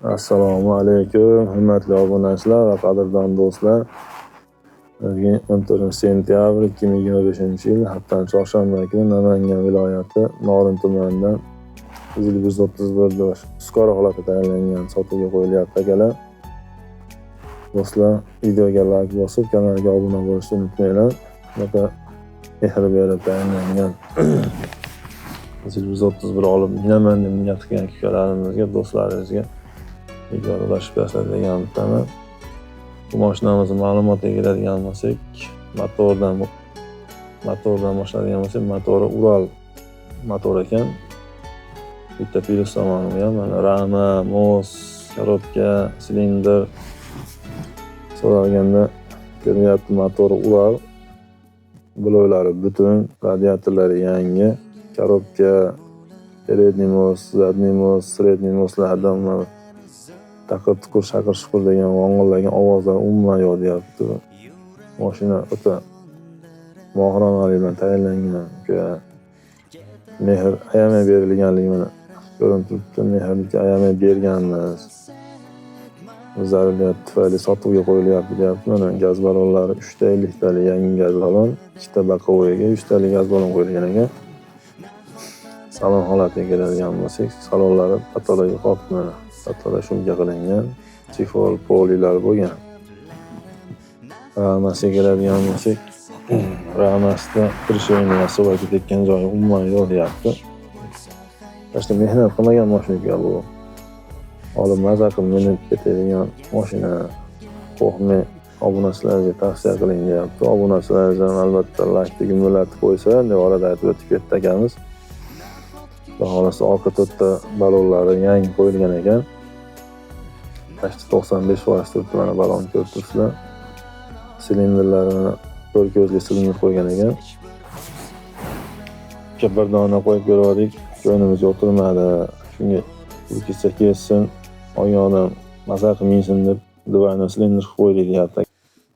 Assalomu alaykum, hurmatli obunachilar va qadrdon do'stlar. Bugun 14-sentyabr 2025-yil haftaning chorshanba kuni Namangan viloyati Norin tumanidan 131 fuqaro holatda tayyorlangan sotuvga qo'yilyapti akalar. Do'stlar, videoga like bosib, kanalga obuna bo'lishni unutmanglar. Bunaqa mehr berib tayyorlangan 131 olib minaman deb niyat qilgan ukalarimizga, do'stlarimizga videoni ulashib tashladi degan bittaman. Bu mashinamizni ma'lumotiga keladigan bo'lsak, motordan boshlaydigan bo'lsak, motori Ural motor ekan. Bitta plus tomoni ham mana rama, mos, korobka, silindr so'ralganda ko'ryapti. Motori Ural, bloklari butun, radiatorlari yangi, korobka, передний mos, задний mos, средний moslardan taqir-tuqir, shaqir-shuqir degan g'ong'illagan ovozlar umuman yo'q deyapti. Mashina o'ta mohirona bilan tayyorlangan. Mehr ayamay berilganligi mana ko'rinib turibdi. Mehrga ayamay berganmiz. Zaruriyat tufayli sotuvga qo'yilyapti deyapti. Mana gaz ballonlari 3 ta 50 talik yangi gaz ballon, 2 ta bokovoyga 3 talik gaz ballon qo'yilgan ekan. Salon holatiga keladigan bo'lsak, salonlari patologiya qopmana. Patologiya shumga qilingan, tifol polilar bo'lgan. Ramasiga keladigan bo'lsak, ramasida prishoniya suv ketgan joyi umuman yo'q deyapti. Tashda mehnat qilmagan mashinaga bu. Olib maza qilib minib ketadigan mashina. Qo'rqmay obunachilarga tavsiya qiling deyapti. Obunachilardan albatta like gumlatib qo'ysa, deb orada aytib o'tib ketdi akamiz. Xohlasa orqa to'rtta ballonlari yangi qo'yilgan ekan. 95% turibdi mana ballon ko'rib turibsizlar. Silindrlarini to'rt ko'zli silindr qo'ygan ekan. Bir dona qo'yib ko'rdik, jo'nimiz o'tirmadi. Shunga bu kessin, oyog'idan mazaq minsin deb divayni silindr qo'ydik deyapti.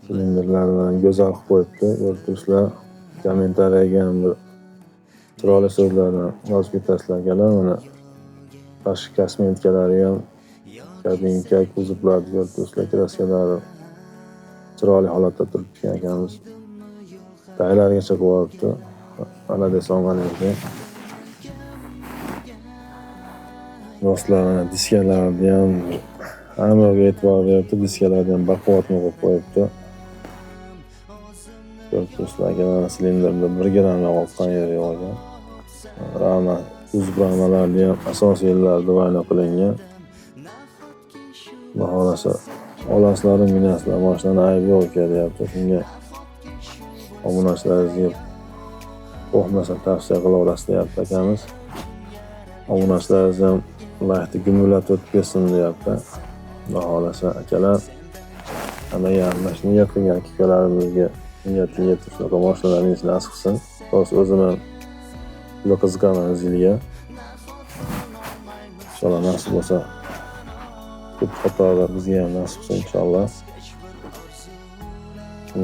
Silindrlarni go'zal qilib qo'yibdi, ko'rib turibsizlar. Kommentariyaga ham bir chiroyli so'zlarni yozib ketasizlar akalar. Mana tashqi kosmetikalari ham kabinka, kuzovlarni ko'rib turibsizlar, kraskalari chiroyli holatda turibdi akamiz. Taylargacha qo'yibdi. Mana desam alaykum. Do'stlar, mana diskalarni ham hammaga e'tibor beribdi. Diskalarni ham baquvvatni qo'yib qo'yibdi. Ko'rib turibsizlar akalar, silindrda 1 gramm qolgan yeri yo'q ekan. Rama, kuzov ramalarni ham asosiy yerlar divayna qilingan. Bahorasa olasizlar, minasizlar, mashinani aybi yo'q ekan deyapti. Shunga obunachilaringizga qo'rqmasa tavsiya qilaverasiz deyapti akamiz. Obunachilaringiz ham like gumlatib o'tib ketsin deyapti. Bahorasa akalar, ana yaxshi niyat qilgan ukalarimizga niyatli yetib shunaqa mashinalarni nasib qilsin. O'zim ham juda qiziqaman o'zingizga. Inshaalloh nasib bo'lsa ko'p qatorda bizga ham nasib qilsin inshaalloh.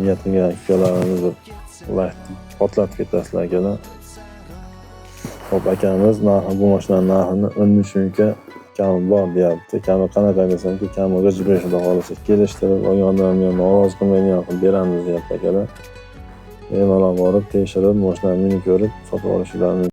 Niyat qilgan ukalarimizni like potlatib ketasizlar akalar. Xo'p, akamiz bu mashinaning narxini 13 mingga kami bor deyapti. Kami qanaqa desamki, kami rejistrashda qolsa kelishtirib, oyog'idan ham norozi qilmaydigan qilib beramiz deyapti akalar. Bemalol borib tekshirib, mashinani minib ko'rib sotib olishlarini